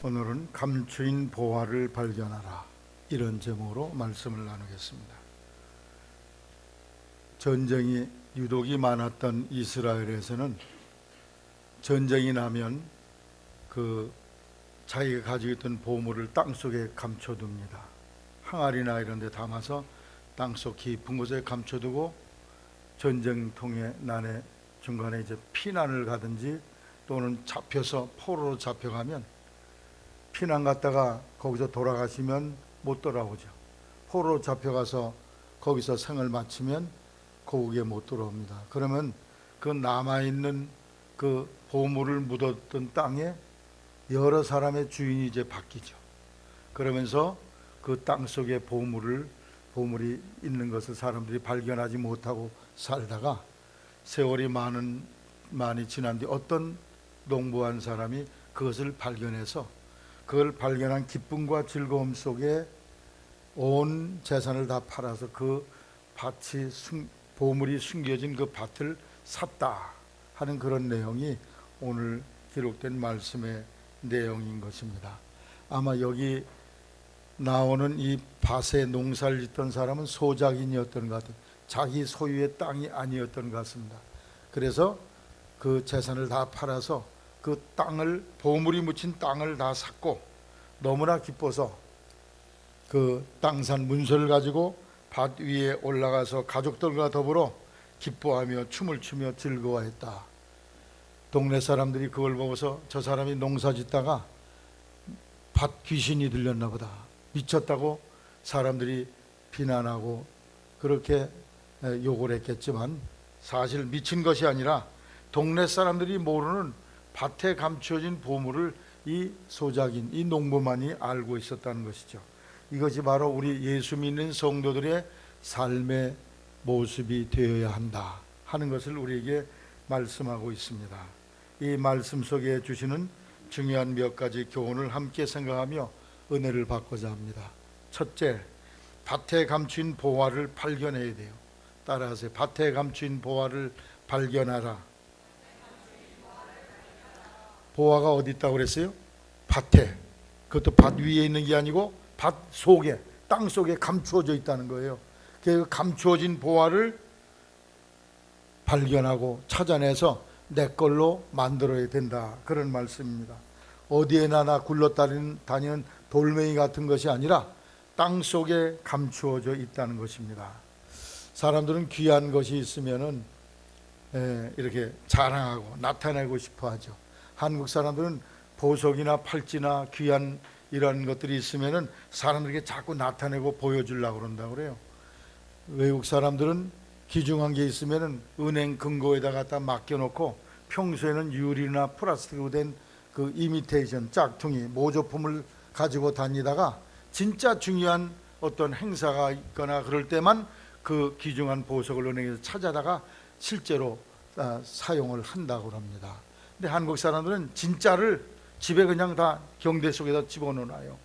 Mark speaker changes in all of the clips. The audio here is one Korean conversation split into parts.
Speaker 1: 오늘은 감추인 보화를 발견하라, 이런 제목으로 말씀을 나누겠습니다. 전쟁이 유독이 많았던 이스라엘에서는 전쟁이 나면 자기가 가지고 있던 보물을 땅속에 감춰둡니다. 항아리나 이런 데 담아서 땅속 깊은 곳에 감춰두고 전쟁통의 난에 중간에 이제 피난을 가든지 또는 잡혀서 포로로 잡혀가면, 피난 갔다가 거기서 돌아가시면 못 돌아오죠. 포로로 잡혀가서 거기서 생을 마치면 고국에 못 돌아옵니다. 그러면 그 남아있는 그 보물을 묻었던 땅에 여러 사람의 주인이 이제 바뀌죠. 그러면서 그 땅 속에 보물이 있는 것을 사람들이 발견하지 못하고 살다가 세월이 많이 지난 뒤 어떤 농부한 사람이 그것을 발견해서 그걸 발견한 기쁨과 즐거움 속에 온 재산을 다 팔아서 그 밭이 보물이 숨겨진 그 밭을 샀다 하는 그런 내용이 오늘 기록된 말씀의 내용인 것입니다. 아마 여기 나오는 이 밭에 농사를 짓던 사람은 소작인이었던 것 같아요. 자기 소유의 땅이 아니었던 것 같습니다. 그래서 그 재산을 다 팔아서 그 땅을, 보물이 묻힌 땅을 다 샀고, 너무나 기뻐서 그 땅산 문서를 가지고 밭 위에 올라가서 가족들과 더불어 기뻐하며 춤을 추며 즐거워했다. 동네 사람들이 그걸 보고서 저 사람이 농사 짓다가 밭 귀신이 들렸나 보다, 미쳤다고 사람들이 비난하고 그렇게 욕을 했겠지만, 사실 미친 것이 아니라 동네 사람들이 모르는 밭에 감춰진 보물을 이 소작인, 이 농부만이 알고 있었다는 것이죠. 이것이 바로 우리 예수 믿는 성도들의 삶의 모습이 되어야 한다 하는 것을 우리에게 말씀하고 있습니다. 이 말씀 속에 주시는 중요한 몇 가지 교훈을 함께 생각하며 은혜를 받고자 합니다. 첫째, 밭에 감춘 보화를 발견해야 돼요. 따라하세요. 밭에 감춘 보화를 발견하라. 보화가 어디 있다고 그랬어요? 밭에. 그것도 밭 위에 있는 게 아니고 밭 속에, 땅 속에 감추어져 있다는 거예요. 그 감추어진 보화를 발견하고 찾아내서 내 걸로 만들어야 된다, 그런 말씀입니다. 어디에나 굴러다니는 돌멩이 같은 것이 아니라 땅 속에 감추어져 있다는 것입니다. 사람들은 귀한 것이 있으면은 이렇게 자랑하고 나타내고 싶어 하죠. 한국 사람들은 보석이나 팔찌나 귀한 이런 것들이 있으면은 사람들에게 자꾸 나타내고 보여주려고 그런다고 그래요. 외국 사람들은 귀중한 게 있으면은 은행 금고에다 갖다 맡겨놓고 평소에는 유리나 플라스틱으로 된 그 이미테이션 짝퉁이 모조품을 가지고 다니다가 진짜 중요한 어떤 행사가 있거나 그럴 때만 그 귀중한 보석을 은행에서 찾아다가 실제로 사용을 한다고 합니다. 근데 한국 사람들은 진짜를 집에 그냥 다 경대 속에다 집어넣어놔요.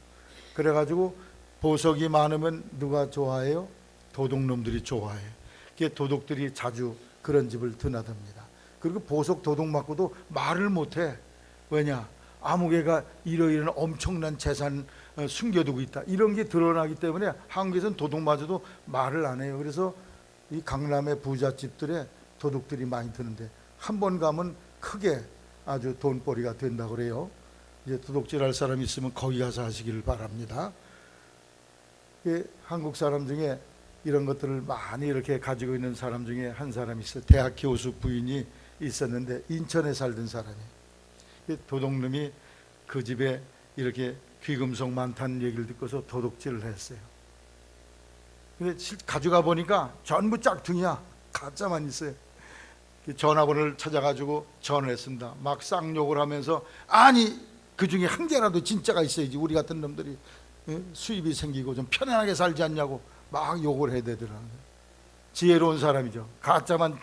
Speaker 1: 그래가지고 보석이 많으면 누가 좋아해요? 도둑놈들이 좋아해요. 도둑들이 자주 그런 집을 드나듭니다. 그리고 보석 도둑 맞고도 말을 못해. 왜냐? 아무개가 이러이러한 엄청난 재산 숨겨두고 있다, 이런 게 드러나기 때문에 한국에서는 도둑 맞아도 말을 안 해요. 그래서 이 강남의 부잣집들에 도둑들이 많이 드는데 한 번 가면 크게 아주 돈벌이가 된다고 그래요. 이제 도둑질할 사람이 있으면 거기 가서 하시기를 바랍니다. 한국 사람 중에 이런 것들을 많이 이렇게 가지고 있는 사람 중에 한 사람이 있어요. 대학 교수 부인이 있었는데 인천에 살던 사람이에요. 도둑놈이 그 집에 이렇게 귀금속 많다는 얘기를 듣고서 도둑질을 했어요. 근데 가져가 보니까 전부 짝퉁이야. 가짜만 있어요. 전화번호를 찾아가지고 전화를 했습니다. 막 쌍욕을 하면서, 아니 그 중에 한 개라도 진짜가 있어야지 우리 같은 놈들이 수입이 생기고 좀 편안하게 살지 않냐고 막 욕을 해야 되더라고요. 지혜로운 사람이죠. 가짜만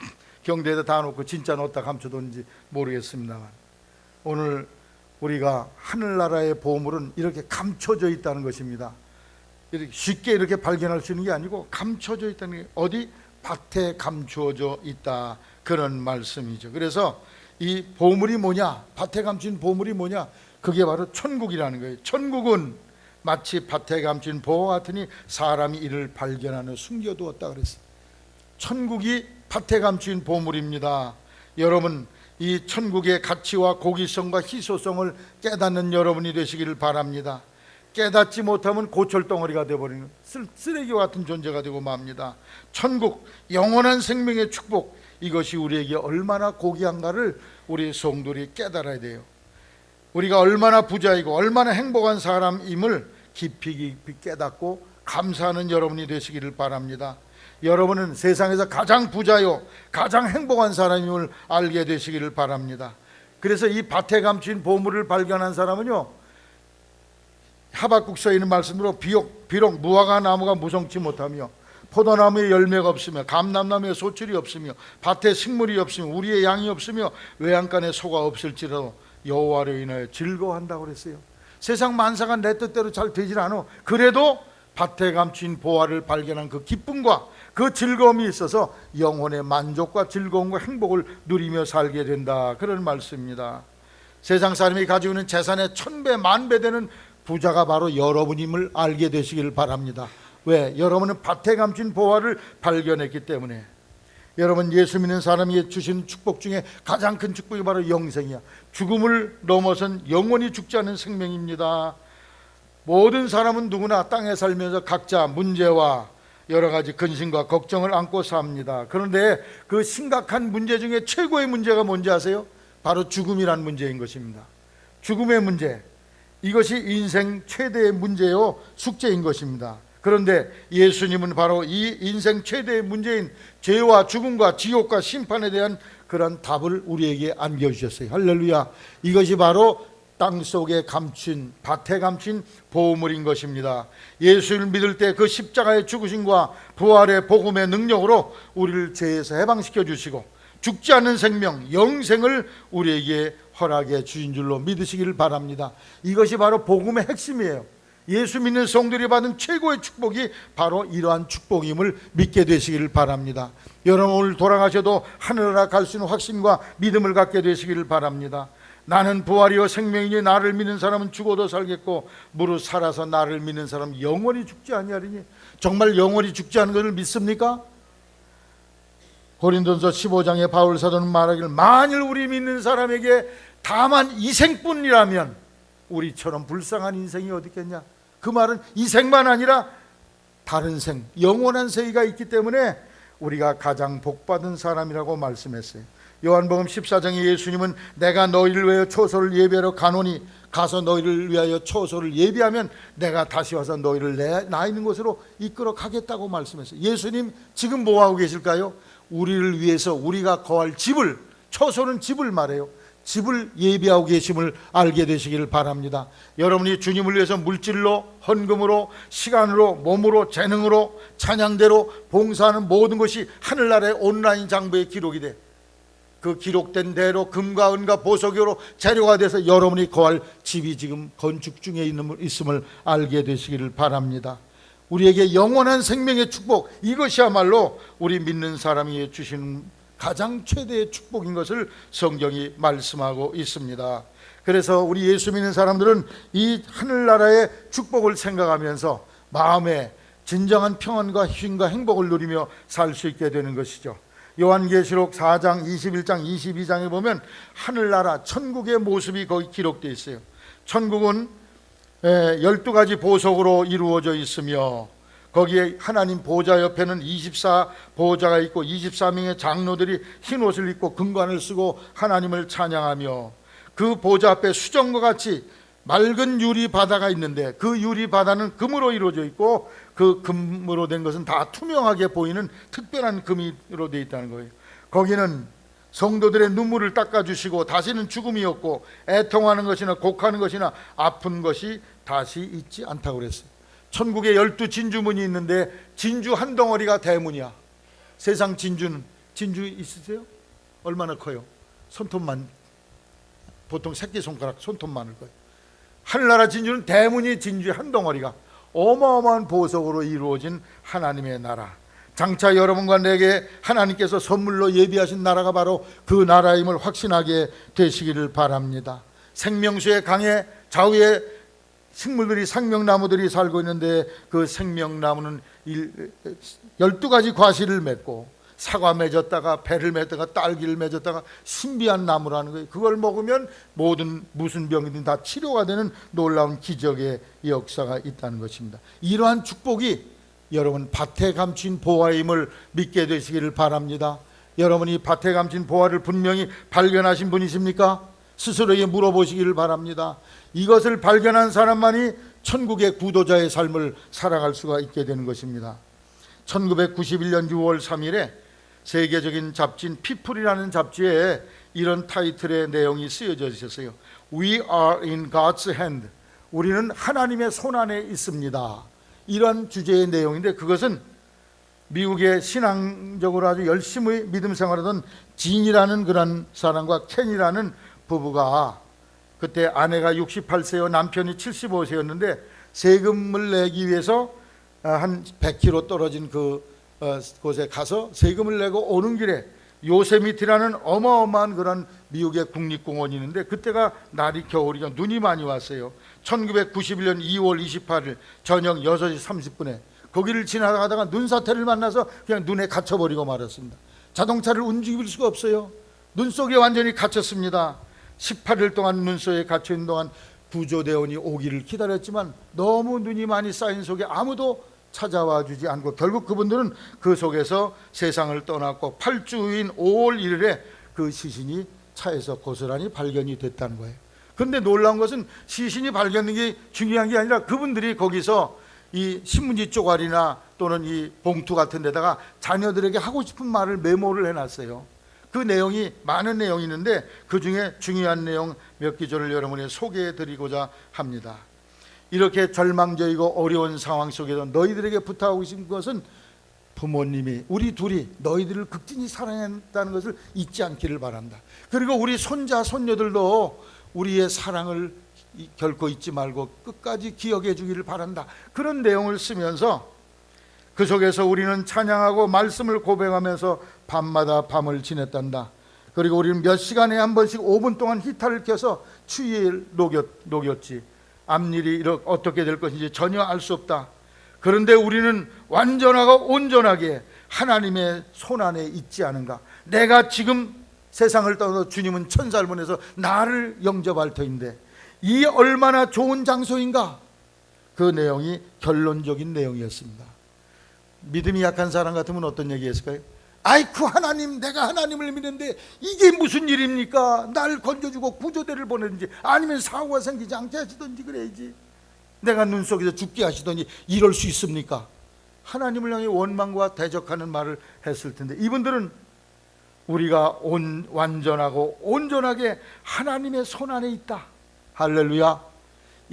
Speaker 1: 경대에다 다 놓고 진짜 넣었다 감춰뒀는지 모르겠습니다만, 오늘 우리가 하늘나라의 보물은 이렇게 감춰져 있다는 것입니다. 이렇게 쉽게 이렇게 발견할 수 있는 게 아니고 감춰져 있다는 게, 어디? 밭에 감추어져 있다, 그런 말씀이죠. 그래서 이 보물이 뭐냐? 밭에 감춘 보물이 뭐냐? 그게 바로 천국이라는 거예요. 천국은 마치 밭에 감춘 보화 같으니 사람이 이를 발견하며 숨겨두었다 그랬어요. 천국이 밭에 감춘 보물입니다. 여러분, 이 천국의 가치와 고귀성과 희소성을 깨닫는 여러분이 되시기를 바랍니다. 깨닫지 못하면 고철덩어리가 되어버리는 쓰레기와 같은 존재가 되고 맙니다. 천국, 영원한 생명의 축복, 이것이 우리에게 얼마나 고귀한가를 우리 성도들이 깨달아야 돼요. 우리가 얼마나 부자이고 얼마나 행복한 사람임을 깊이 깨닫고 감사하는 여러분이 되시기를 바랍니다. 여러분은 세상에서 가장 부자요 가장 행복한 사람임을 알게 되시기를 바랍니다. 그래서 이 밭에 감춘 보물을 발견한 사람은요, 하박국서에 있는 말씀으로 비록 무화과 나무가 무성치 못하며 포도나무에 열매가 없으며 감람나무에 소출이 없으며 밭에 식물이 없으며 우리의 양이 없으며 외양간에 소가 없을지라도 여호와로 인하여 즐거워한다고 그랬어요. 세상 만사가 내 뜻대로 잘 되질 않아. 그래도 밭에 감춘 보화를 발견한 그 기쁨과 그 즐거움이 있어서 영혼의 만족과 즐거움과 행복을 누리며 살게 된다, 그런 말씀입니다. 세상 사람이 가지고 있는 재산의 1000배 만배 되는 부자가 바로 여러분임을 알게 되시기를 바랍니다. 왜? 여러분은 밭에 감춘 보화를 발견했기 때문에. 여러분, 예수 믿는 사람이 주신 축복 중에 가장 큰 축복이 바로 영생이야. 죽음을 넘어선 영원히 죽지 않은 생명입니다. 모든 사람은 누구나 땅에 살면서 각자 문제와 여러 가지 근심과 걱정을 안고 삽니다. 그런데 그 심각한 문제 중에 최고의 문제가 뭔지 아세요? 바로 죽음이란 문제인 것입니다. 죽음의 문제, 이것이 인생 최대의 문제요 숙제인 것입니다. 그런데 예수님은 바로 이 인생 최대의 문제인 죄와 죽음과 지옥과 심판에 대한 그런 답을 우리에게 안겨주셨어요. 할렐루야. 이것이 바로 땅속에 감춘, 밭에 감춘 보물인 것입니다. 예수를 믿을 때 그 십자가의 죽으심과 부활의 복음의 능력으로 우리를 죄에서 해방시켜 주시고 죽지 않는 생명, 영생을 우리에게 허락해 주신 줄로 믿으시기를 바랍니다. 이것이 바로 복음의 핵심이에요. 예수 믿는 성도들이 받은 최고의 축복이 바로 이러한 축복임을 믿게 되시기를 바랍니다. 여러분, 오늘 돌아가셔도 하늘나라 갈 수 있는 확신과 믿음을 갖게 되시기를 바랍니다. 나는 부활이요 생명이니 나를 믿는 사람은 죽어도 살겠고 무릇 살아서 나를 믿는 사람은 영원히 죽지 아니하리니. 정말 영원히 죽지 않은 것을 믿습니까? 고린도전서 15장에 바울 사도는 말하기를, 만일 우리 믿는 사람에게 다만 이 생뿐이라면 우리처럼 불쌍한 인생이 어디 있겠냐. 그 말은 이 생만 아니라 다른 생, 영원한 세계가 있기 때문에 우리가 가장 복받은 사람이라고 말씀했어요. 요한복음 14장에 예수님은 내가 너희를 위하여 초소를 예비하러 가노니 가서 너희를 위하여 초소를 예비하면 내가 다시 와서 너희를 나 있는 곳으로 이끌어 가겠다고 말씀했어요. 예수님 지금 뭐하고 계실까요? 우리를 위해서 우리가 거할 집을, 초소는 집을 말해요. 집을 예비하고 계심을 알게 되시기를 바랍니다. 여러분이 주님을 위해서 물질로, 헌금으로, 시간으로, 몸으로, 재능으로, 찬양대로 봉사하는 모든 것이 하늘나라의 온라인 장부에 기록이 돼. 그 기록된 대로 금과 은과 보석으로 재료가 돼서 여러분이 거할 집이 지금 건축 중에 있음을 알게 되시기를 바랍니다. 우리에게 영원한 생명의 축복, 이것이야말로 우리 믿는 사람이 주시는 가장 최대의 축복인 것을 성경이 말씀하고 있습니다. 그래서 우리 예수 믿는 사람들은 이 하늘나라의 축복을 생각하면서 마음에 진정한 평안과 쉼과 행복을 누리며 살 수 있게 되는 것이죠. 요한계시록 4장, 21장, 22장에 보면 하늘나라, 천국의 모습이 거기 기록되어 있어요. 천국은 12가지 보석으로 이루어져 있으며 거기에 하나님 보좌 옆에는 24보좌가 있고 24명의 장로들이 흰 옷을 입고 금관을 쓰고 하나님을 찬양하며 그 보좌 앞에 수정과 같이 맑은 유리 바다가 있는데 그 유리 바다는 금으로 이루어져 있고 그 금으로 된 것은 다 투명하게 보이는 특별한 금으로 되어 있다는 거예요. 거기는 성도들의 눈물을 닦아주시고 다시는 죽음이 없고 애통하는 것이나 곡하는 것이나 아픈 것이 다시 있지 않다고 그랬어요. 천국에 12진주문이 있는데 진주 한 덩어리가 대문이야. 세상 진주는, 진주 있으세요? 얼마나 커요? 손톱만, 보통 새끼손가락 손톱만할 거예요. 하늘나라 진주는 대문이 진주 한 덩어리가 어마어마한 보석으로 이루어진 하나님의 나라. 장차 여러분과 내게 하나님께서 선물로 예비하신 나라가 바로 그 나라임을 확신하게 되시기를 바랍니다. 생명수의 강의 좌우에 식물들이 생명나무들이 살고 있는데 그 생명나무는 12가지 과실을 맺고 사과 맺었다가 배를 맺다가 딸기를 맺었다가 신비한 나무라는 거예요. 그걸 먹으면 모든 무슨 병이든 다 치료가 되는 놀라운 기적의 역사가 있다는 것입니다. 이러한 축복이 여러분 밭에 감춘 보화임을 믿게 되시기를 바랍니다. 여러분이 밭에 감춘 보화를 분명히 발견하신 분이십니까? 스스로에게 물어보시기를 바랍니다. 이것을 발견한 사람만이 천국의 구도자의 삶을 살아갈 수가 있게 되는 것입니다. 1991년 6월 3일에 세계적인 잡지인 피플이라는 잡지에 이런 타이틀의 내용이 쓰여져 있었어요. We are in God's hand. 우리는 하나님의 손안에 있습니다. 이런 주제의 내용인데, 그것은 미국의 신앙적으로 아주 열심히 믿음 생활하던 진이라는 그런 사람과 켄이라는 부부가, 그때 아내가 68세요 남편이 75세였는데 세금을 내기 위해서 한 100km 떨어진 곳에 가서 세금을 내고 오는 길에 요세미티라는 어마어마한 그런 미국의 국립공원이 있는데, 그때가 날이 겨울이죠. 눈이 많이 왔어요. 1991년 2월 28일 저녁 6시 30분에 거기를 지나가다가 눈사태를 만나서 그냥 눈에 갇혀버리고 말았습니다. 자동차를 움직일 수가 없어요. 눈 속에 완전히 갇혔습니다. 18일 동안 눈 속에 갇혀있는 동안 구조대원이 오기를 기다렸지만 너무 눈이 많이 쌓인 속에 아무도 찾아와 주지 않고 결국 그분들은 그 속에서 세상을 떠났고 8주 후인 5월 1일에 그 시신이 차에서 고스란히 발견이 됐다는 거예요. 그런데 놀라운 것은 시신이 발견된 게 중요한 게 아니라 그분들이 거기서 이 신문지 쪼가리나 또는 이 봉투 같은 데다가 자녀들에게 하고 싶은 말을 메모를 해놨어요. 그 내용이 많은 내용이 있는데 그 중에 중요한 내용 몇 기절을 여러분에 소개해 드리고자 합니다. 이렇게 절망적이고 어려운 상황 속에서 너희들에게 부탁하고 싶은 것은 부모님이 우리 둘이 너희들을 극진히 사랑한다는 것을 잊지 않기를 바란다. 그리고 우리 손자 손녀들도 우리의 사랑을 결코 잊지 말고 끝까지 기억해 주기를 바란다. 그런 내용을 쓰면서 그 속에서 우리는 찬양하고 말씀을 고백하면서 밤마다 밤을 지냈단다. 그리고 우리는 몇 시간에 한 번씩 5분 동안 히터를 켜서 추위를 녹였지. 앞일이 어떻게 될 것인지 전혀 알 수 없다. 그런데 우리는 완전하고 온전하게 하나님의 손안에 있지 않은가. 내가 지금 세상을 떠나서 주님은 천사를 보내서 나를 영접할 터인데 이 얼마나 좋은 장소인가. 그 내용이 결론적인 내용이었습니다. 믿음이 약한 사람 같으면 어떤 얘기했을까요? 아이쿠 하나님, 내가 하나님을 믿는데 이게 무슨 일입니까? 날 건져주고 구조대를 보내든지 아니면 사고가 생기지 않게 하시든지 그래야지. 내가 눈 속에서 죽게 하시더니 이럴 수 있습니까? 하나님을 향해 원망과 대적하는 말을 했을 텐데 이분들은 우리가 완전하고 온전하게 하나님의 손안에 있다. 할렐루야.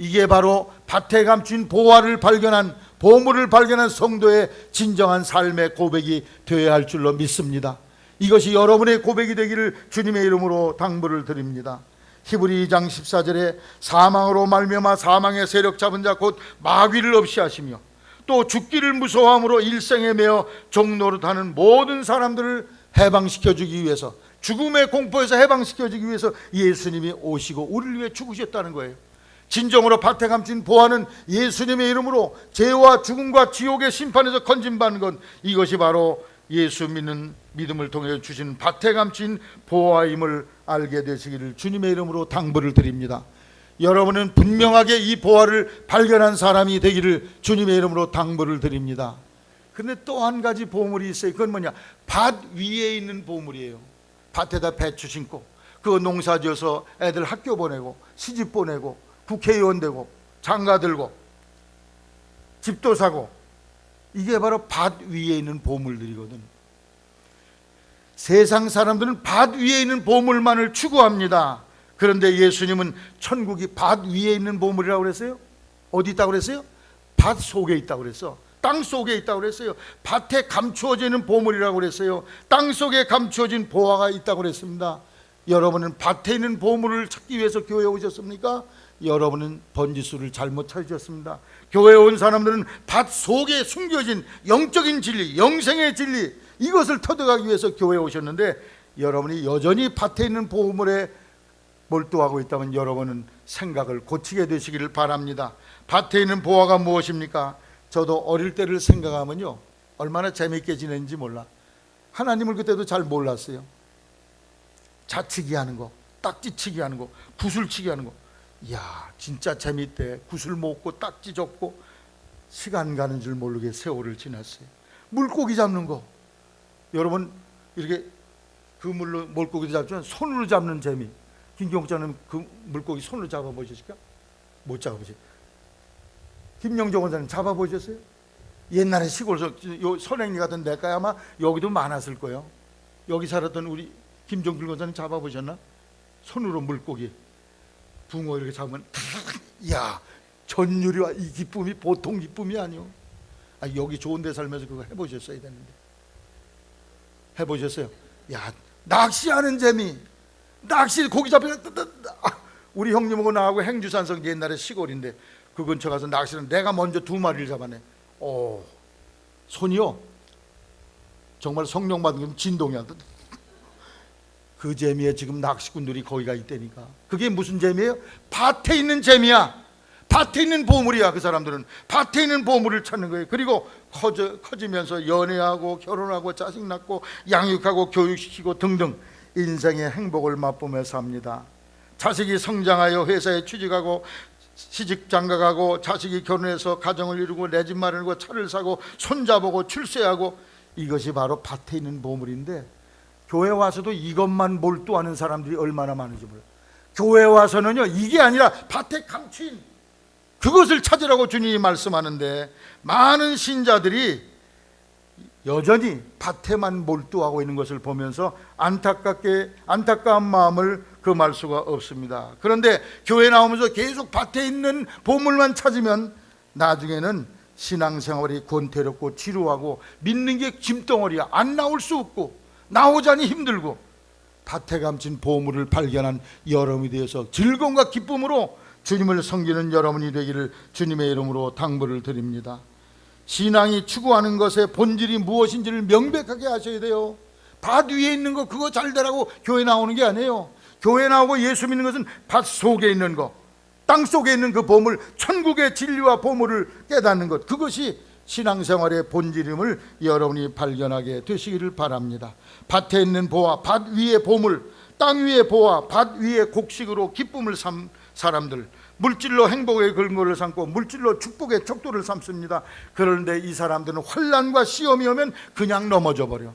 Speaker 1: 이게 바로 밭에 감춘 보화를 발견한, 보물을 발견한 성도의 진정한 삶의 고백이 되어야 할 줄로 믿습니다. 이것이 여러분의 고백이 되기를 주님의 이름으로 당부를 드립니다. 히브리 2장 14절에 사망으로 말미암아 사망의 세력 잡은 자 곧 마귀를 없이 하시며 또 죽기를 무서워함으로 일생에 매어 종노릇하는 모든 사람들을 해방시켜 주기 위해서, 죽음의 공포에서 해방시켜 주기 위해서 예수님이 오시고 우리를 위해 죽으셨다는 거예요. 진정으로 밭에 감춘 보화는 예수님의 이름으로 죄와 죽음과 지옥의 심판에서 건진받는 것, 이것이 바로 예수 믿는 믿음을 통해 주신 밭에 감춘 보화임을 알게 되시기를 주님의 이름으로 당부를 드립니다. 여러분은 분명하게 이 보화를 발견한 사람이 되기를 주님의 이름으로 당부를 드립니다. 그런데 또 한 가지 보물이 있어요. 그건 뭐냐? 밭 위에 있는 보물이에요. 밭에다 배추 심고 그 농사 지어서 애들 학교 보내고 시집 보내고 국회의원 되고 장가 들고 집도 사고, 이게 바로 밭 위에 있는 보물들이거든. 세상 사람들은 밭 위에 있는 보물만을 추구합니다. 그런데 예수님은 천국이 밭 위에 있는 보물이라고 그랬어요. 어디 있다고 그랬어요? 밭 속에 있다고 그랬어. 땅 속에 있다고 그랬어요. 밭에 감추어지는 보물이라고 그랬어요. 땅 속에 감추어진 보화가 있다고 그랬습니다. 여러분은 밭에 있는 보물을 찾기 위해서 교회에 오셨습니까? 여러분은 번지수를 잘못 찾으셨습니다. 교회에 온 사람들은 밭 속에 숨겨진 영적인 진리, 영생의 진리, 이것을 터득하기 위해서 교회에 오셨는데 여러분이 여전히 밭에 있는 보물에 몰두하고 있다면 여러분은 생각을 고치게 되시기를 바랍니다. 밭에 있는 보화가 무엇입니까? 저도 어릴 때를 생각하면요, 얼마나 재미있게 지냈는지 몰라. 하나님을 그때도 잘 몰랐어요. 자치기 하는 거, 딱지치기 하는 거, 구슬치기 하는 거, 이야 진짜 재미있대. 구슬 먹고 딱지 접고 시간 가는 줄 모르게 세월을 지났어요. 물고기 잡는 거, 여러분 이렇게 그물로 물고기 잡지만 손으로 잡는 재미. 김경자는 그 물고기 손으로 잡아보셨을까? 못 잡아보셨어요. 김영정 원사님 잡아보셨어요? 옛날에 시골에서 요 선행리 같은 데가 아마 여기도 많았을 거예요. 여기 살았던 우리 김종필 원사님 잡아보셨나? 손으로 물고기, 붕어 이렇게 잡으면 이야 전율이와 이 기쁨이 보통 기쁨이 아니요. 여기 좋은 데 살면서 그거 해보셨어야 되는데. 해보셨어요? 야 낚시하는 재미, 낚시 고기 잡히면 우리 형님하고 나하고 행주산성 옛날에 시골인데 그 근처 가서 낚시는 내가 먼저 2마리를 잡아내. 손이요 정말 성령 받은 게 진동이야. 그 재미에 지금 낚시꾼들이 거기가 있다니까. 그게 무슨 재미예요? 밭에 있는 재미야. 밭에 있는 보물이야. 그 사람들은 밭에 있는 보물을 찾는 거예요. 그리고 커지면서 연애하고 결혼하고 자식 낳고 양육하고 교육시키고 등등 인생의 행복을 맛보며 삽니다. 자식이 성장하여 회사에 취직하고 시집 장가가고 자식이 결혼해서 가정을 이루고 내 집 마련하고 차를 사고 손자보고 출세하고, 이것이 바로 밭에 있는 보물인데 교회 와서도 이것만 몰두하는 사람들이 얼마나 많은지 몰라요. 교회 와서는요 이게 아니라 밭에 감추인 그것을 찾으라고 주님이 말씀하는데 많은 신자들이 여전히 밭에만 몰두하고 있는 것을 보면서 안타까운 마음을 금할 수가 없습니다. 그런데 교회 나오면서 계속 밭에 있는 보물만 찾으면 나중에는 신앙생활이 권태롭고 지루하고 믿는 게 짐덩어리야. 안 나올 수 없고 나오자니 힘들고, 밭에 감춘 보물을 발견한 여러분이 되어서 즐거움과 기쁨으로 주님을 섬기는 여러분이 되기를 주님의 이름으로 당부를 드립니다. 신앙이 추구하는 것의 본질이 무엇인지를 명백하게 하셔야 돼요. 밭 위에 있는 거 그거 잘 되라고 교회 나오는 게 아니에요. 교회 나오고 예수 믿는 것은 밭 속에 있는 거, 땅 속에 있는 그 보물, 천국의 진리와 보물을 깨닫는 것, 그것이 신앙생활의 본질임을 여러분이 발견하게 되시기를 바랍니다. 밭에 있는 보화, 밭 위의 보물, 땅 위의 보화, 밭 위의 곡식으로 기쁨을 삼 사람들, 물질로 행복의 근거를 삼고 물질로 축복의 척도를 삼습니다. 그런데 이 사람들은 환난과 시험이 오면 그냥 넘어져 버려.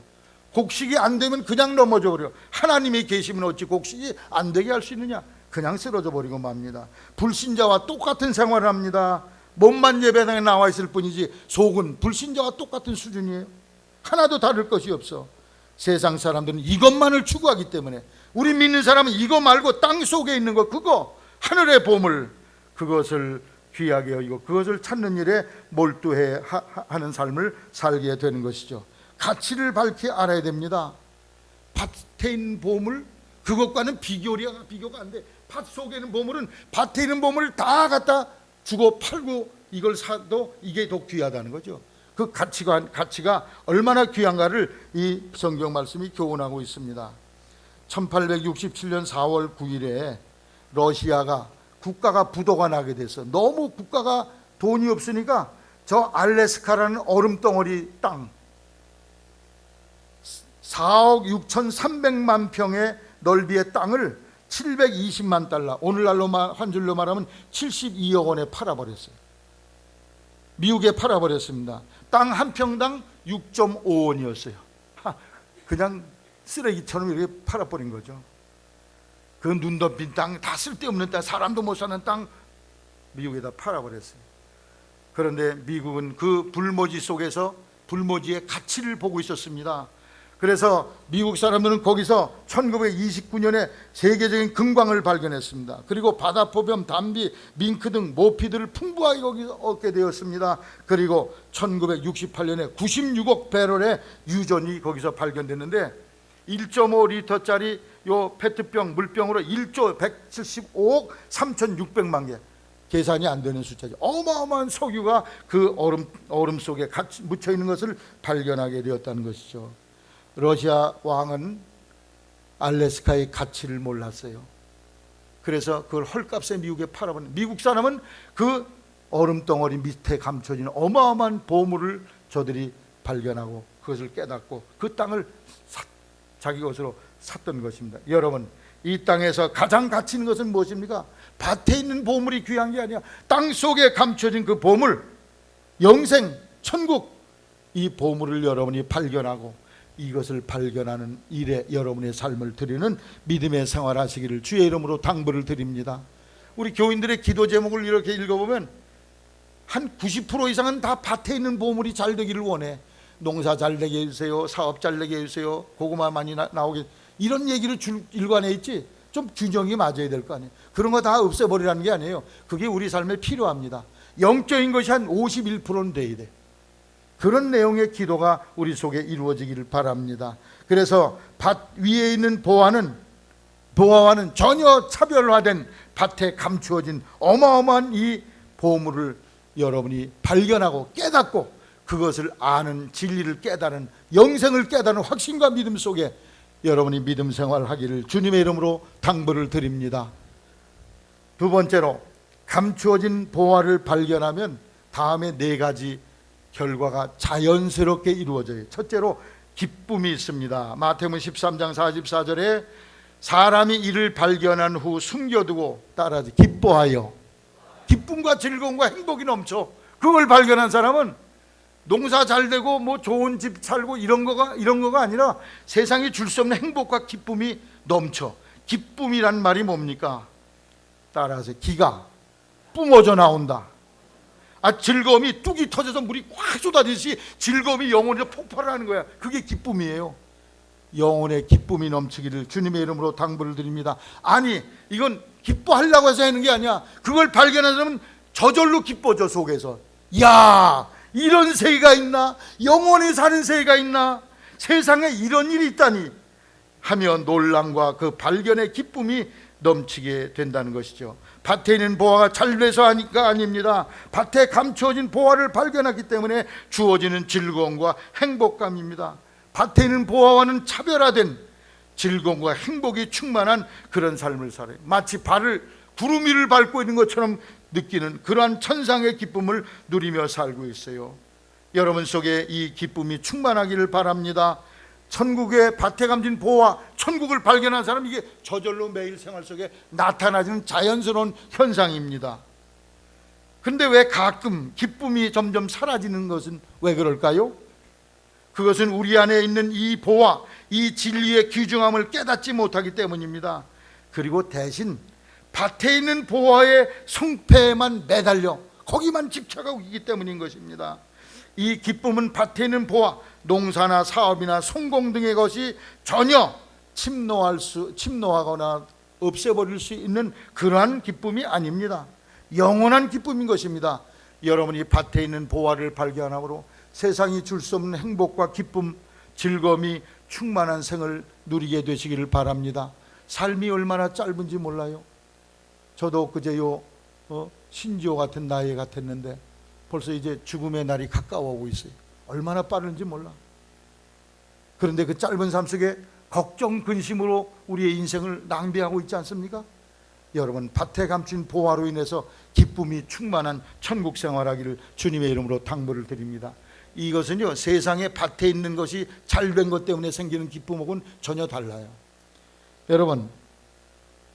Speaker 1: 곡식이 안 되면 그냥 넘어져 버려. 하나님이 계시면 어찌 곡식이 안 되게 할 수 있느냐? 그냥 쓰러져 버리고 맙니다. 불신자와 똑같은 생활을 합니다. 몸만 예배당에 나와 있을 뿐이지 속은 불신자와 똑같은 수준이에요. 하나도 다를 것이 없어. 세상 사람들은 이것만을 추구하기 때문에, 우리 믿는 사람은 이거 말고 땅 속에 있는 거, 그거 하늘의 보물, 그것을 귀하게 여기고 그것을 찾는 일에 몰두해 하는 삶을 살게 되는 것이죠. 가치를 밝히 알아야 됩니다. 밭에 있는 보물, 그것과는 비교가 안 돼. 밭 속에 있는 보물은 밭에 있는 보물을 다 갖다 주고 팔고 이걸 사도 이게 더 귀하다는 거죠. 그 가치가 얼마나 귀한가를 이 성경 말씀이 교훈하고 있습니다. 1867년 4월 9일에 러시아가 국가가 부도가 나게 돼서 너무 국가가 돈이 없으니까 저 알래스카라는 얼음덩어리 땅 4억 6,300만 평의 넓이의 땅을 720만 달러, 오늘날로 환율로 말하면 72억 원에 팔아버렸어요. 미국에 팔아버렸습니다. 땅 한 평당 6.5원이었어요. 그냥 쓰레기처럼 이렇게 팔아버린 거죠. 그 눈 덮인 땅, 다 쓸데없는 땅, 사람도 못 사는 땅 미국에다 팔아버렸어요. 그런데 미국은 그 불모지 속에서 불모지의 가치를 보고 있었습니다. 그래서 미국 사람들은 거기서 1929년에 세계적인 금광을 발견했습니다. 그리고 바다포범, 담비, 밍크 등 모피들을 풍부하게 거기서 얻게 되었습니다. 그리고 1968년에 96억 배럴의 유전이 거기서 발견됐는데 1.5리터짜리 요 페트병, 물병으로 1조 175억 3,600만 개, 계산이 안 되는 숫자죠. 어마어마한 석유가 그 얼음 속에 묻혀 있는 것을 발견하게 되었다는 것이죠. 러시아 왕은 알래스카의 가치를 몰랐어요. 그래서 그걸 헐값에 미국에 팔아버린, 미국 사람은 그 얼음덩어리 밑에 감춰진 어마어마한 보물을 저들이 발견하고 그것을 깨닫고 그 땅을 자기 것으로 샀던 것입니다. 여러분, 이 땅에서 가장 가치 있는 것은 무엇입니까? 밭에 있는 보물이 귀한 게 아니야. 땅 속에 감춰진 그 보물, 영생, 천국, 이 보물을 여러분이 발견하고 이것을 발견하는 일에 여러분의 삶을 드리는 믿음의 생활하시기를 주의 이름으로 당부를 드립니다. 우리 교인들의 기도 제목을 이렇게 읽어보면 한 90% 이상은 다 밭에 있는 보물이 잘 되기를 원해. 농사 잘 되게 해주세요, 사업 잘 되게 해주세요, 고구마 많이 나오게, 이런 얘기를 일관해 있지. 좀 균형이 맞아야 될 거 아니에요. 그런 거 다 없애버리라는 게 아니에요. 그게 우리 삶에 필요합니다. 영적인 것이 한 51%는 돼야 돼. 그런 내용의 기도가 우리 속에 이루어지기를 바랍니다. 그래서 밭 위에 있는 보화와는 전혀 차별화된 밭에 감추어진 어마어마한 이 보물을 여러분이 발견하고 깨닫고 그것을 아는, 진리를 깨달은, 영생을 깨달은 확신과 믿음 속에 여러분이 믿음 생활하기를 주님의 이름으로 당부를 드립니다. 두 번째로, 감추어진 보화를 발견하면 다음에 네 가지 결과가 자연스럽게 이루어져요. 첫째로 기쁨이 있습니다. 마태복음 13장 44절에 사람이 이를 발견한 후 숨겨두고 따라하지 기뻐하여, 기쁨과 즐거움과 행복이 넘쳐. 그걸 발견한 사람은 농사 잘 되고 뭐 좋은 집 살고 이런 거가 아니라 세상에 줄 수 없는 행복과 기쁨이 넘쳐. 기쁨이란 말이 뭡니까? 따라서 기가 뿜어져 나온다. 즐거움이 뚝이 터져서 물이 꽉 쏟아지듯이 즐거움이 영혼에서 폭발하는 거야. 그게 기쁨이에요. 영혼의 기쁨이 넘치기를 주님의 이름으로 당부를 드립니다. 아니, 이건 기뻐하려고 해서 하는 게 아니야. 그걸 발견한 사람은 저절로 기뻐져. 속에서 야, 이런 세계가 있나? 영원히 사는 세계가 있나? 세상에 이런 일이 있다니 하며 놀람과 그 발견의 기쁨이 넘치게 된다는 것이죠. 밭에 있는 보화가 잘 돼서 하니까 아닙니다. 밭에 감추어진 보화를 발견하기 때문에 주어지는 즐거움과 행복감입니다. 밭에 있는 보화와는 차별화된 즐거움과 행복이 충만한 그런 삶을 살아요. 마치 구름 위를 밟고 있는 것처럼 느끼는 그러한 천상의 기쁨을 누리며 살고 있어요. 여러분 속에 이 기쁨이 충만하기를 바랍니다. 천국의 밭에 감진 보화, 천국을 발견한 사람, 이게 저절로 매일 생활 속에 나타나지는 자연스러운 현상입니다. 그런데 왜 가끔 기쁨이 점점 사라지는 것은 왜 그럴까요? 그것은 우리 안에 있는 이 보화, 이 진리의 귀중함을 깨닫지 못하기 때문입니다. 그리고 대신 밭에 있는 보화의 성패에만 매달려 거기만 집착하고 있기 때문인 것입니다. 이 기쁨은 밭에 있는 보화, 농사나 사업이나 성공 등의 것이 전혀 침노하거나 없애버릴 수 있는 그러한 기쁨이 아닙니다. 영원한 기쁨인 것입니다. 여러분이 밭에 있는 보화를 발견함으로 세상이 줄 수 없는 행복과 기쁨, 즐거움이 충만한 생을 누리게 되시기를 바랍니다. 삶이 얼마나 짧은지 몰라요. 저도 그제요 신지호 같은 나이 같았는데 벌써 이제 죽음의 날이 가까워오고 있어요. 얼마나 빠른지 몰라. 그런데 그 짧은 삶 속에 걱정, 근심으로 우리의 인생을 낭비하고 있지 않습니까? 여러분, 밭에 감춘 보화로 인해서 기쁨이 충만한 천국 생활하기를 주님의 이름으로 당부를 드립니다. 이것은요, 세상에 밭에 있는 것이 잘된 것 때문에 생기는 기쁨하고는 전혀 달라요. 여러분,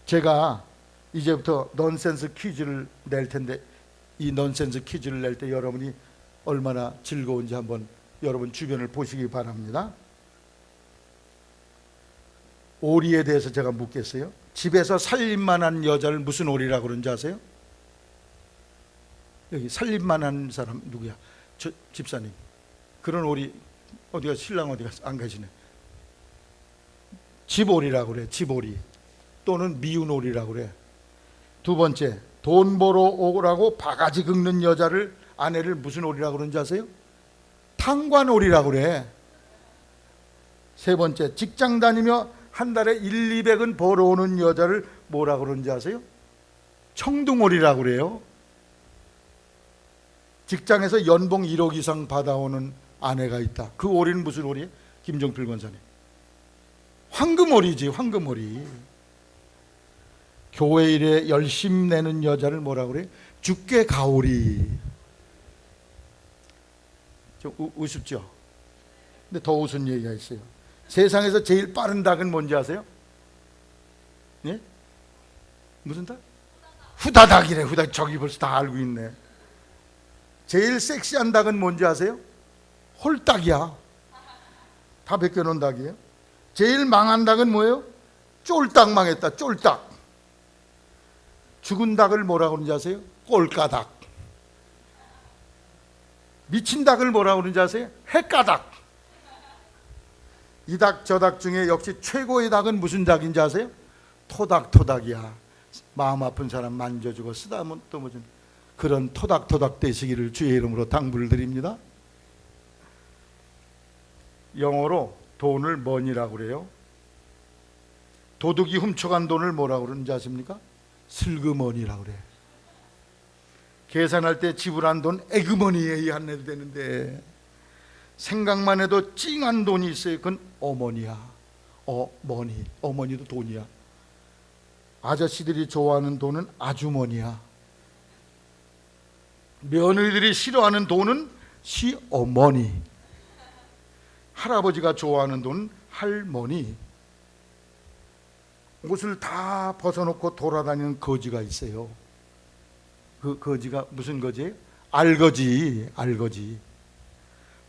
Speaker 1: 제가 이제부터 넌센스 퀴즈를 낼 텐데, 이 넌센스 퀴즈를 낼 때 여러분이 얼마나 즐거운지 한번 여러분 주변을 보시기 바랍니다. 오리에 대해서 제가 묻겠어요. 집에서 살림만한 여자를 무슨 오리라고 그러는지 아세요? 여기 살림만한 사람 누구야? 저 집사님. 그런 오리 어디가, 신랑 어디가 안 가시네. 집오리라고 그래. 집오리 또는 미운 오리라고 그래. 두 번째, 돈 벌어 오라고 바가지 긁는 여자를, 아내를 무슨 오리라고 그러는지 아세요? 탕관오리라고 그래. 세 번째, 직장 다니며 한 달에 1, 200은 벌어오는 여자를 뭐라고 그러는지 아세요? 청둥오리라고 그래요. 직장에서 연봉 1억 이상 받아오는 아내가 있다. 그 오리는 무슨 오리예요? 김종필 권사님, 황금오리지, 황금오리. 교회 일에 열심 내는 여자를 뭐라 그래? 죽게 가오리. 좀 우습죠? 근데 더 웃은 얘기가 있어요. 세상에서 제일 빠른 닭은 뭔지 아세요? 예? 무슨 닭? 후다닥이래. 후다닥. 저기 벌써 다 알고 있네. 제일 섹시한 닭은 뭔지 아세요? 홀닭이야. 다 벗겨놓은 닭이에요. 제일 망한 닭은 뭐예요? 쫄딱 망했다. 쫄딱. 죽은 닭을 뭐라고 그러는지 아세요? 꼴까닭. 미친 닭을 뭐라고 그러는지 아세요? 헷가닭. 이 닭 저 닭 중에 역시 최고의 닭은 무슨 닭인지 아세요? 토닥토닥이야. 마음 아픈 사람 만져주고 쓰다듬어 주는 그런 토닥토닥 되시기를 주의 이름으로 당부를 드립니다. 영어로 돈을 money라고 그래요. 도둑이 훔쳐간 돈을 뭐라고 그러는지 아십니까? 슬그머니라고 그래. 계산할 때 지불한 돈 에그머니에 안 내도 되는데 생각만 해도 찡한 돈이 있어요. 그건 어머니야. 어머니. 어머니도 돈이야. 아저씨들이 좋아하는 돈은 아주머니야. 며느리들이 싫어하는 돈은 시어머니. 할아버지가 좋아하는 돈은 할머니. 옷을 다 벗어놓고 돌아다니는 거지가 있어요. 그 거지가 무슨 거지예요? 알거지. 알거지.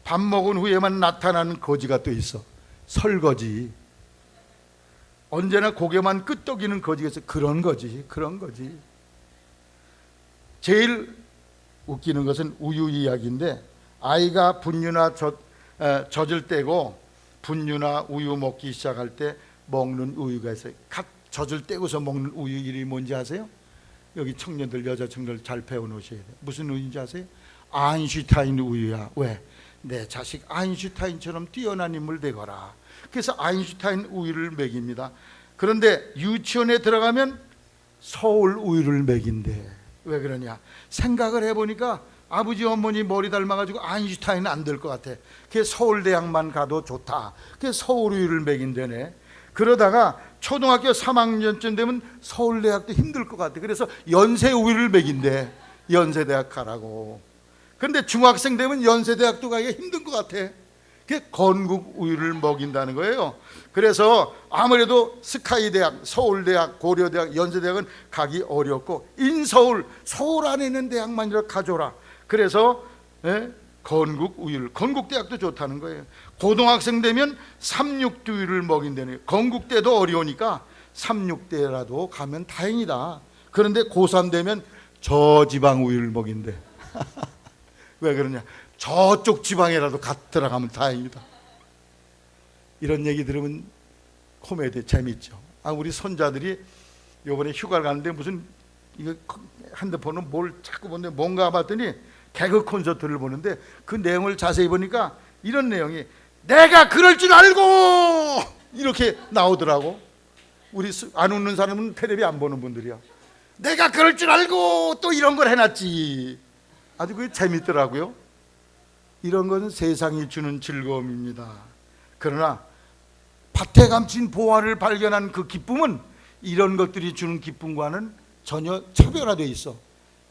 Speaker 1: 밥 먹은 후에만 나타나는 거지가 또 있어. 설거지. 언제나 고개만 끄덕이는 거지가 있어. 그런 거지. 그런 거지. 제일 웃기는 것은 우유 이야기인데, 아이가 분유나 젖을 떼고 분유나 우유 먹기 시작할 때 먹는 우유가 있어요. 갓 젖을 떼고서 먹는 우유 이름이 뭔지 아세요? 여기 청년들, 여자 청년들 잘 배워놓으셔야 돼요. 무슨 우유인지 아세요? 아인슈타인 우유야. 왜? 내 자식 아인슈타인처럼 뛰어난 인물 되거라. 그래서 아인슈타인 우유를 먹입니다. 그런데 유치원에 들어가면 서울 우유를 먹인대. 왜 그러냐? 생각을 해보니까 아버지 어머니 머리 닮아가지고 아인슈타인은 안 될 것 같아. 그래서 서울대학만 가도 좋다. 그래서 서울 우유를 먹인대네. 그러다가 초등학교 3학년쯤 되면 서울대학도 힘들 것 같아. 그래서 연세 우유를 먹인대. 연세대학 가라고. 근데 중학생 되면 연세대학도 가기가 힘든 것 같아. 그게 건국 우유를 먹인다는 거예요. 그래서 아무래도 스카이대학, 서울대학, 고려대학, 연세대학은 가기 어렵고 인서울, 서울 안에 있는 대학만이라도 가줘라. 그래서 건국 우유를, 건국대학도 좋다는 거예요. 고등학생 되면 삼육두유를 먹인다는 거예요. 건국대도 어려우니까 삼육대라도 가면 다행이다. 그런데 고3 되면 저지방 우유를 먹인대. 왜 그러냐? 저쪽 지방에라도 들어가면 다행이다. 이런 얘기 들으면 코미디 재밌죠. 우리 손자들이 요번에 휴가를 가는데 무슨 이거 핸드폰은 뭘 자꾸 보는데 뭔가 봤더니 개그 콘서트를 보는데 그 내용을 자세히 보니까 이런 내용이 내가 그럴 줄 알고 이렇게 나오더라고. 우리 안 웃는 사람은 텔레비 안 보는 분들이야. 내가 그럴 줄 알고 또 이런 걸 해놨지. 아주 그게 재밌더라고요. 이런 것은 세상이 주는 즐거움입니다. 그러나 밭에 감춘 보화를 발견한 그 기쁨은 이런 것들이 주는 기쁨과는 전혀 차별화되어 있어.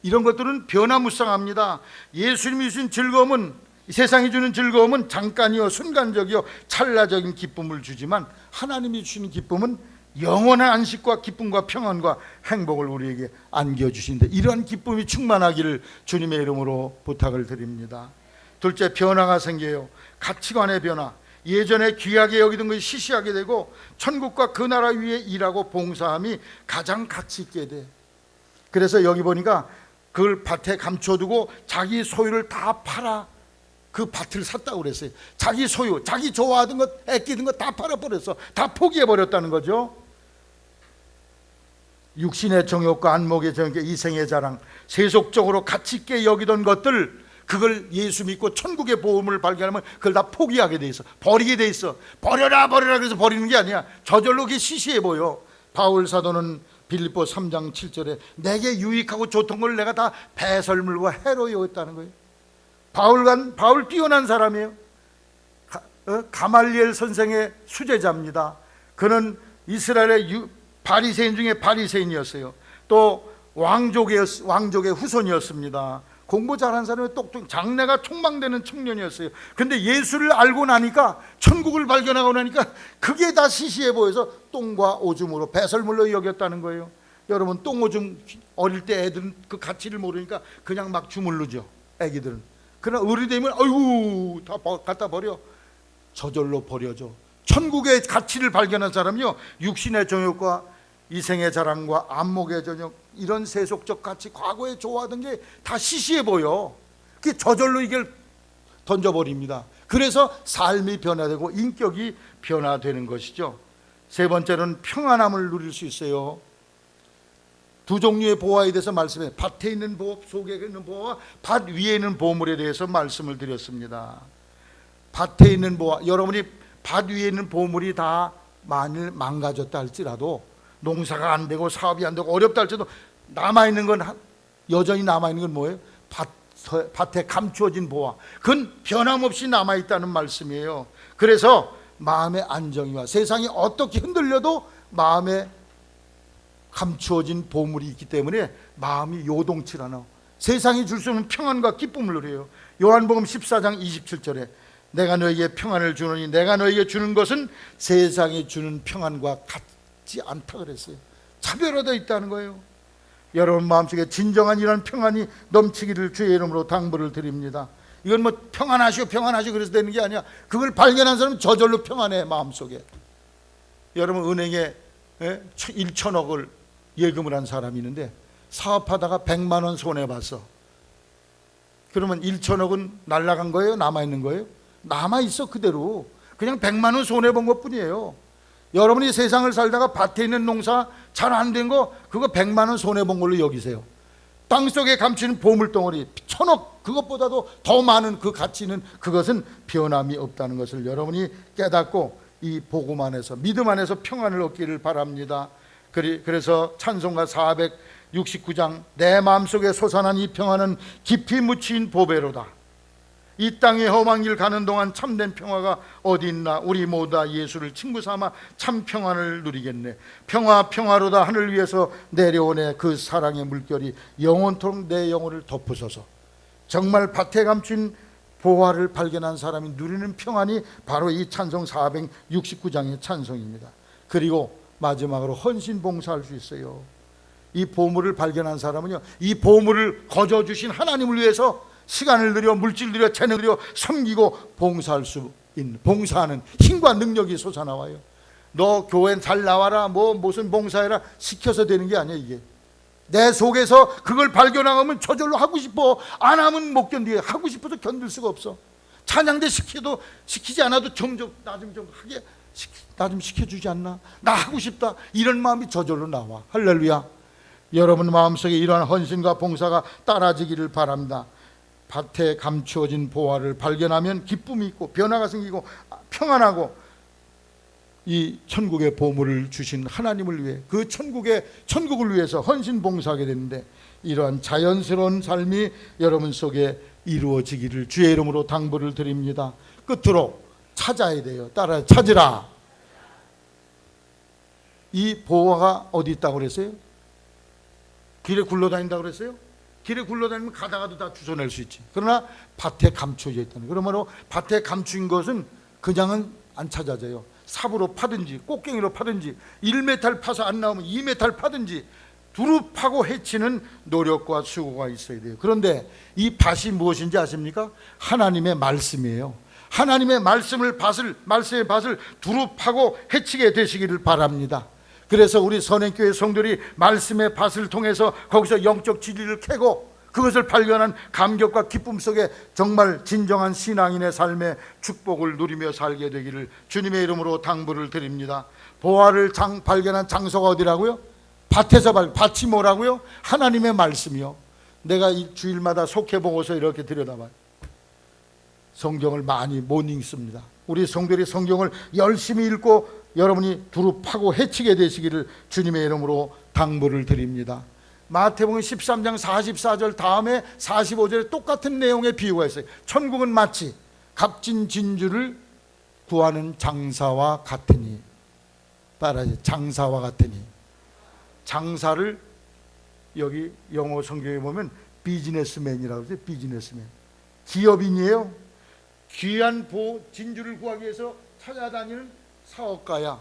Speaker 1: 이런 것들은 변화무쌍합니다. 예수님이 주신 즐거움은, 세상이 주는 즐거움은 잠깐이요, 순간적이요, 찰나적인 기쁨을 주지만 하나님이 주시는 기쁨은 영원한 안식과 기쁨과 평안과 행복을 우리에게 안겨주신다. 이러한 기쁨이 충만하기를 주님의 이름으로 부탁을 드립니다. 둘째, 변화가 생겨요. 가치관의 변화. 예전에 귀하게 여기던 것이 시시하게 되고 천국과 그 나라 위에 일하고 봉사함이 가장 가치 있게 돼. 그래서 여기 보니까 그걸 밭에 감춰두고 자기 소유를 다 팔아 그 밭을 샀다고 그랬어요. 자기 소유, 자기 좋아하던 것, 아끼던 것 다 팔아버렸어. 다 포기해버렸다는 거죠. 육신의 정욕과 안목의 정욕, 이생의 자랑, 세속적으로 가치 있게 여기던 것들, 그걸 예수 믿고 천국의 보험을 발견하면 그걸 다 포기하게 돼 있어. 버리게 돼 있어. 버려라 버려라 그래서 버리는 게 아니야. 저절로 그게 시시해 보여. 바울 사도는 빌립보 3장 7절에 내게 유익하고 좋던 걸 내가 다 배설물과 해로 여겼다는 거예요. 바울 뛰어난 사람이에요. 가말리엘 선생의 수제자입니다. 그는 이스라엘의 바리새인 중에 바리새인이었어요. 또 왕족의 후손이었습니다. 공부 잘한 사람이 똑똑, 장래가 촉망되는 청년이었어요. 근데 예수를 알고 나니까, 천국을 발견하고 나니까 그게 다 시시해 보여서 똥과 오줌으로 배설물로 여겼다는 거예요. 여러분, 똥 오줌 어릴 때 애들은 그 가치를 모르니까 그냥 막 주물르죠, 애기들은. 그러나 어른이 되면 아유 다 갖다 버려. 저절로 버려져. 천국의 가치를 발견한 사람이요, 육신의 정욕과 이생의 자랑과 안목의 저녁, 이런 세속적 가치, 과거에 좋아하던 게 다 시시해 보여. 그게 저절로 이걸 던져버립니다. 그래서 삶이 변화되고 인격이 변화되는 것이죠. 세 번째로는 평안함을 누릴 수 있어요. 두 종류의 보화에 대해서 말씀해, 밭에 있는 보화, 속에 있는 보화와 밭 위에 있는 보물에 대해서 말씀을 드렸습니다. 밭에 있는 보화, 여러분이 밭 위에 있는 보물이 다 만일 망가졌다 할지라도, 농사가 안 되고 사업이 안 되고 어렵다 할지라도 남아있는 건, 여전히 남아있는 건 뭐예요? 밭에 감추어진 보화, 그건 변함없이 남아있다는 말씀이에요. 그래서 마음의 안정이와 세상이 어떻게 흔들려도 마음에 감추어진 보물이 있기 때문에 마음이 요동치 않아. 세상이 줄 수 없는 평안과 기쁨을 누려요. 요한복음 14장 27절에 내가 너에게 평안을 주노니 내가 너에게 주는 것은 세상이 주는 평안과 같지 않다 그랬어요. 차별화되어 있다는 거예요. 여러분 마음속에 진정한 이런 평안이 넘치기를 주의 이름으로 당부를 드립니다. 이건 뭐 평안하시오 그래서 되는 게 아니야. 그걸 발견한 사람은 저절로 평안해. 마음속에. 여러분 은행에 1천억을 예금을 한 사람이 있는데 사업하다가 100만 원 손해봤어. 그러면 1천억은 날아간 거예요? 남아있는 거예요? 남아있어. 그대로. 그냥 100만 원 손해본 것뿐이에요. 여러분이 세상을 살다가 밭에 있는 농사 잘 안 된 거, 그거 100만 원 손해본 걸로 여기세요. 땅속에 감추는 보물덩어리 1,000억, 그것보다도 더 많은 그 가치는, 그것은 변함이 없다는 것을 여러분이 깨닫고 이 복음 안에서, 믿음 안에서 평안을 얻기를 바랍니다. 그래서 찬송가 469장 내 마음속에 솟아난 이 평안은 깊이 묻힌 보배로다. 이 땅에 험한 길 가는 동안 참된 평화가 어디 있나. 우리 모두 다 예수를 친구 삼아 참 평안을 누리겠네. 평화로다. 하늘 위에서 내려오네. 그 사랑의 물결이 영원토록 내 영혼을 덮으소서. 정말 밭에 감춘 보화를 발견한 사람이 누리는 평안이 바로 이 찬송 469장의 찬송입니다. 그리고 마지막으로 헌신 봉사할 수 있어요. 이 보물을 발견한 사람은요, 이 보물을 거저주신 하나님을 위해서 시간을 들여, 물질 들여, 재능을 들여 섬기고 봉사할 수 있는, 봉사하는 힘과 능력이 솟아나와요. 너 교회 잘 나와라, 무슨 봉사해라 시켜서 되는 게 아니야. 이게 내 속에서 그걸 발견하면 저절로 하고 싶어. 안 하면 못 견디게, 하고 싶어서 견딜 수가 없어. 찬양대 시키지 않아도 점점 나 좀 시켜주지 않나? 나 하고 싶다. 이런 마음이 저절로 나와. 할렐루야. 여러분 마음속에 이러한 헌신과 봉사가 따라지기를 바랍니다. 밭에 감추어진 보화를 발견하면 기쁨이 있고 변화가 생기고 평안하고, 이 천국의 보물을 주신 하나님을 위해, 그 천국을 위해서 헌신 봉사하게 되는데, 이러한 자연스러운 삶이 여러분 속에 이루어지기를 주의 이름으로 당부를 드립니다. 끝으로 찾아야 돼요. 따라 찾으라. 이 보화가 어디 있다고 그랬어요? 길에 굴러다닌다고 그랬어요? 길에 굴러다니면 가다가도 다 주워낼 수 있지. 그러나 밭에 감춰져 있다는 거예요. 그러므로 밭에 감춘 것은 그냥은 안 찾아져요. 삽으로 파든지 꽃갱이로 파든지 1m 파서 안 나오면 2m 파든지 두루 파고 헤치는 노력과 수고가 있어야 돼요. 그런데 이 밭이 무엇인지 아십니까? 하나님의 말씀이에요. 하나님의 말씀의 밭을 두루 파고 헤치게 되시기를 바랍니다. 그래서 우리 선행교회 성도들이 말씀의 밭을 통해서 거기서 영적 진리를 캐고 그것을 발견한 감격과 기쁨 속에 정말 진정한 신앙인의 삶의 축복을 누리며 살게 되기를 주님의 이름으로 당부를 드립니다. 보화를 발견한 장소가 어디라고요? 밭에서 밭이 뭐라고요? 하나님의 말씀이요. 내가 이 주일마다 속해 보고서 이렇게 들여다봐요. 성경을 많이 못 읽습니다. 우리 성도들이 성경을 열심히 읽고 여러분이 두루 파고 헤치게 되시기를 주님의 이름으로 당부를 드립니다. 마태복음 13장 44절 다음에 45절에 똑같은 내용의 비유가 있어요. 천국은 마치 값진 진주를 구하는 장사와 같으니, 따라하세요. 장사와 같으니. 장사를 여기 영어 성경에 보면 비즈니스맨이라고 그러죠. 비즈니스맨. 기업인이에요. 귀한 진주를 구하기 위해서 찾아다니는 사업가야.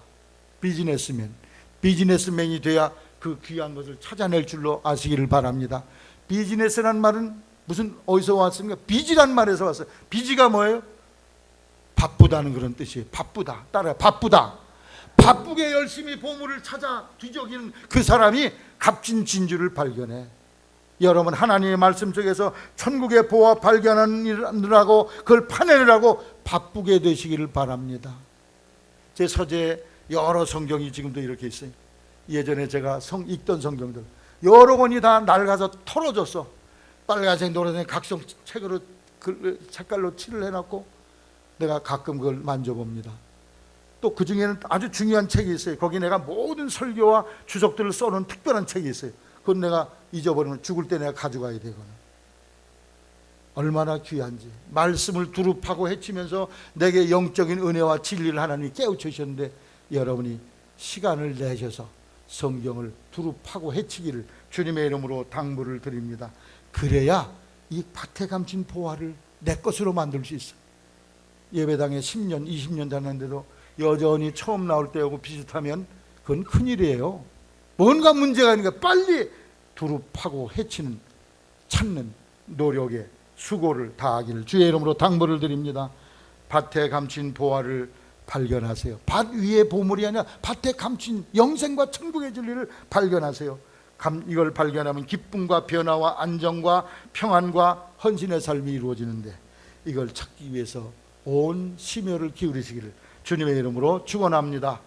Speaker 1: 비즈니스맨. 비즈니스맨이 돼야 그 귀한 것을 찾아낼 줄로 아시기를 바랍니다. 비즈니스란 말은 무슨 어디서 왔습니까? 비지란 말에서 왔어요. 비지가 뭐예요? 바쁘다는 그런 뜻이에요. 바쁘다. 따라요. 바쁘다. 바쁘게 열심히 보물을 찾아 뒤적이는 그 사람이 값진 진주를 발견해. 여러분, 하나님의 말씀 속에서 천국의 보화 발견하느라고 그걸 파내느라고 바쁘게 되시기를 바랍니다. 제 서재에 여러 성경이 지금도 이렇게 있어요. 예전에 제가 읽던 성경들 여러 권이 다 낡아서 털어졌어. 빨간색, 노란색 각종 색깔로 칠을 해놨고 내가 가끔 그걸 만져봅니다. 또 그 중에는 아주 중요한 책이 있어요. 거기 내가 모든 설교와 주석들을 써놓은 특별한 책이 있어요. 그건 내가 잊어버리면 죽을 때 내가 가져가야 되거든. 얼마나 귀한지. 말씀을 두릅하고 헤치면서 내게 영적인 은혜와 진리를 하나님이 깨우치셨는데 여러분이 시간을 내셔서 성경을 두릅하고 헤치기를 주님의 이름으로 당부를 드립니다. 그래야 이 밭에 감춘 보화를 내 것으로 만들 수 있어. 예배당에 10년, 20년 다녔는데도 여전히 처음 나올 때하고 비슷하면 그건 큰일이에요. 뭔가 문제가 있으니까 빨리 두릅하고 헤치는, 찾는 노력에 수고를 다하기를 주의 이름으로 당부를 드립니다. 밭에 감춘 보화를 발견하세요. 밭 위에 보물이 아니라 밭에 감춘 영생과 천국의 진리를 발견하세요. 이걸 발견하면 기쁨과 변화와 안정과 평안과 헌신의 삶이 이루어지는데 이걸 찾기 위해서 온 심혈을 기울이시기를 주님의 이름으로 축원합니다.